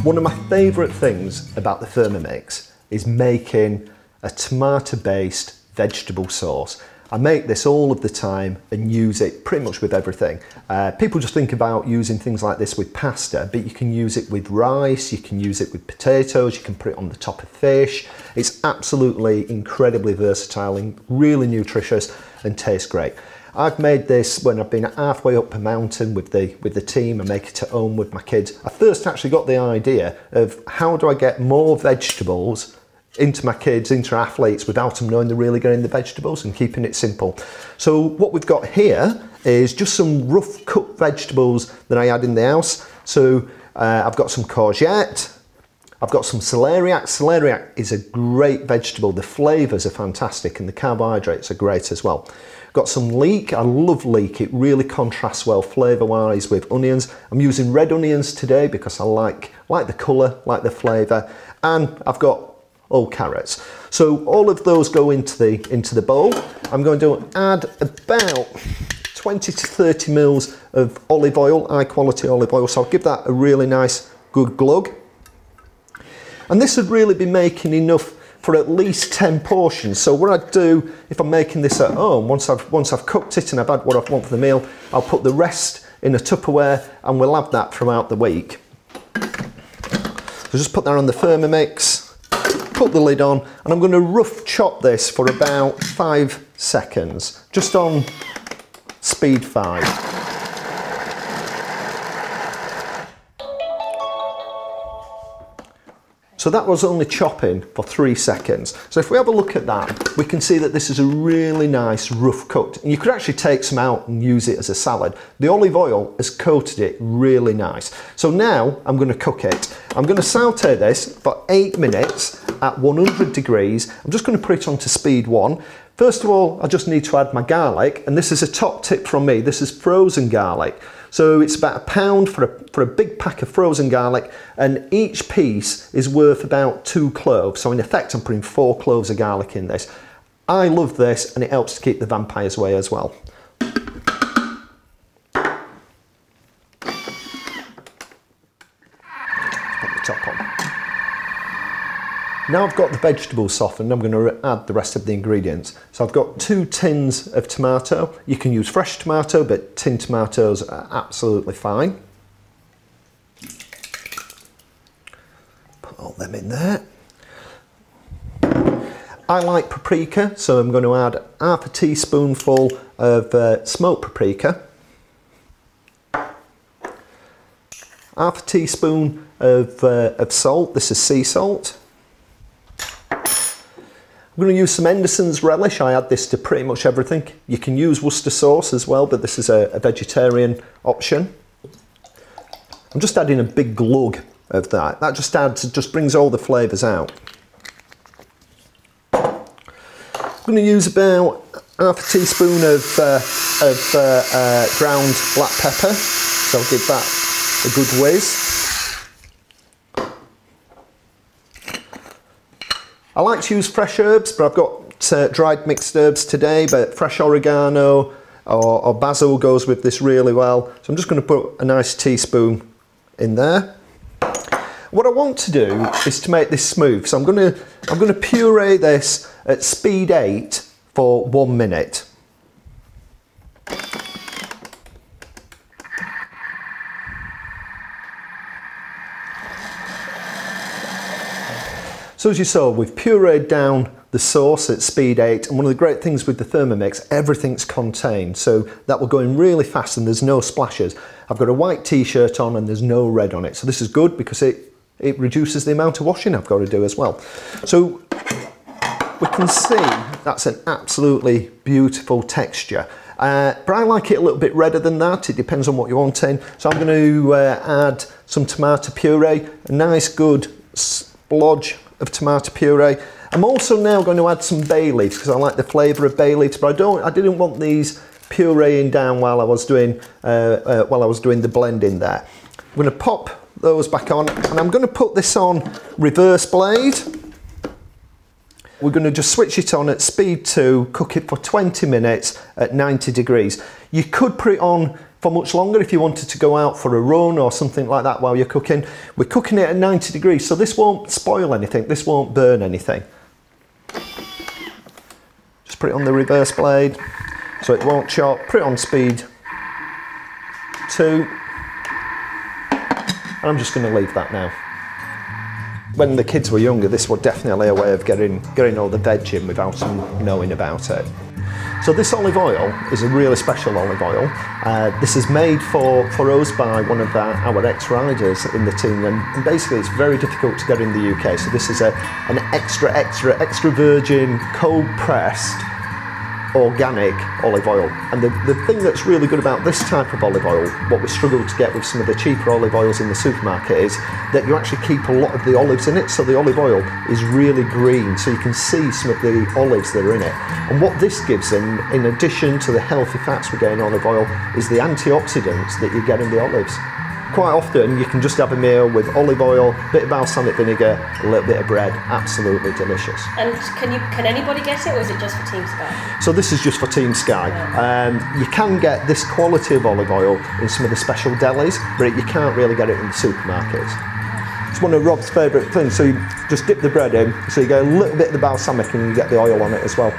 One of my favourite things about the Thermomix is making a tomato-based vegetable sauce. I make this all of the time and use it pretty much with everything. People just think about using things like this with pasta, but you can use it with rice, you can use it with potatoes, you can put it on the top of fish. It's absolutely incredibly versatile and really nutritious and tastes great. I've made this when I've been halfway up a mountain with the team. I make it at home with my kids. I first actually got the idea of how do I get more vegetables into my kids, into athletes, without them knowing they're really getting the vegetables, and keeping it simple. So what we've got here is just some rough cut vegetables that I had in the house. So I've got some courgette, I've got some celeriac. Celeriac is a great vegetable. The flavours are fantastic and the carbohydrates are great as well. Got some leek. I love leek. It really contrasts well flavour-wise with onions. I'm using red onions today because I like the colour, like the flavour. And I've got all carrots. So all of those go into the bowl. I'm going to add about 20 to 30 mils of olive oil, high quality olive oil. So I'll give that a really nice good glug. And this would really be making enough for at least 10 portions. So what I do if I'm making this at home, once I've cooked it and I've had what I want for the meal, I'll put the rest in a Tupperware and we'll have that throughout the week. So just put that on the Thermomix, put the lid on, and I'm going to rough chop this for about 5 seconds, just on speed 5. So that was only chopping for 3 seconds. So if we have a look at that, we can see that this is a really nice rough cut. And you could actually take some out and use it as a salad. The olive oil has coated it really nice. So now I'm going to cook it. I'm going to saute this for 8 minutes at 100 degrees. I'm just going to put it onto speed 1. First of all, I just need to add my garlic, and this is a top tip from me. This is frozen garlic. So it's about £1 for a big pack of frozen garlic, and each piece is worth about 2 cloves. So in effect, I'm putting 4 cloves of garlic in this. I love this, and it helps to keep the vampires away as well. Put the top on. Now I've got the vegetables softened, I'm going to add the rest of the ingredients. So I've got 2 tins of tomato. You can use fresh tomato, but tin tomatoes are absolutely fine. Put all them in there. I like paprika, so I'm going to add half a teaspoonful of smoked paprika. Half a teaspoon of salt, this is sea salt. I'm going to use some Henderson's Relish. I add this to pretty much everything. You can use Worcestershire sauce as well, but this is a vegetarian option. I'm just adding a big glug of that. That just brings all the flavours out. I'm going to use about half a teaspoon of ground black pepper. So I'll give that a good whiz. I like to use fresh herbs, but I've got dried mixed herbs today, but fresh oregano or basil goes with this really well. So I'm just going to put a nice teaspoon in there. What I want to do is to make this smooth. So I'm going to puree this at speed 8 for 1 minute. So as you saw, we've pureed down the sauce at speed 8, and one of the great things with the Thermomix, everything's contained, so that will go in really fast and there's no splashes. I've got a white t-shirt on and there's no red on it, so this is good because it reduces the amount of washing I've got to do as well. So we can see that's an absolutely beautiful texture. But I like it a little bit redder than that. It depends on what you want in. So I'm going to add some tomato puree, a nice good splodge of tomato puree. I'm also now going to add some bay leaves because I like the flavour of bay leaves, but I didn't want these pureeing down while I was doing the blending there. I'm going to pop those back on, and I'm going to put this on reverse blade. We're going to just switch it on at speed 2, cook it for 20 minutes at 90 degrees. You could put it on for much longer if you wanted to go out for a run or something like that while you're cooking. We're cooking it at 90 degrees, so this won't spoil anything, this won't burn anything. Just put it on the reverse blade so it won't chop. Put it on speed 2. And I'm just going to leave that now. When the kids were younger, this was definitely a way of getting all the veg in without them knowing about it. So this olive oil is a really special olive oil. This is made for us by one of our ex-riders in the team, and basically it's very difficult to get in the UK. So this is an extra virgin, cold pressed, organic olive oil. And the thing that's really good about this type of olive oil, what we struggle to get with some of the cheaper olive oils in the supermarket, is that you actually keep a lot of the olives in it. So the olive oil is really green, so you can see some of the olives that are in it. And what this gives in addition to the healthy fats we get in olive oil, is the antioxidants that you get in the olives. Quite often you can just have a meal with olive oil, a bit of balsamic vinegar, a little bit of bread. Absolutely delicious. And can anybody get it, or is it just for Team Sky? So this is just for Team Sky. You can get this quality of olive oil in some of the special delis, but you can't really get it in the supermarkets. It's one of Rob's favourite things. So you just dip the bread in, so you get a little bit of the balsamic and you get the oil on it as well.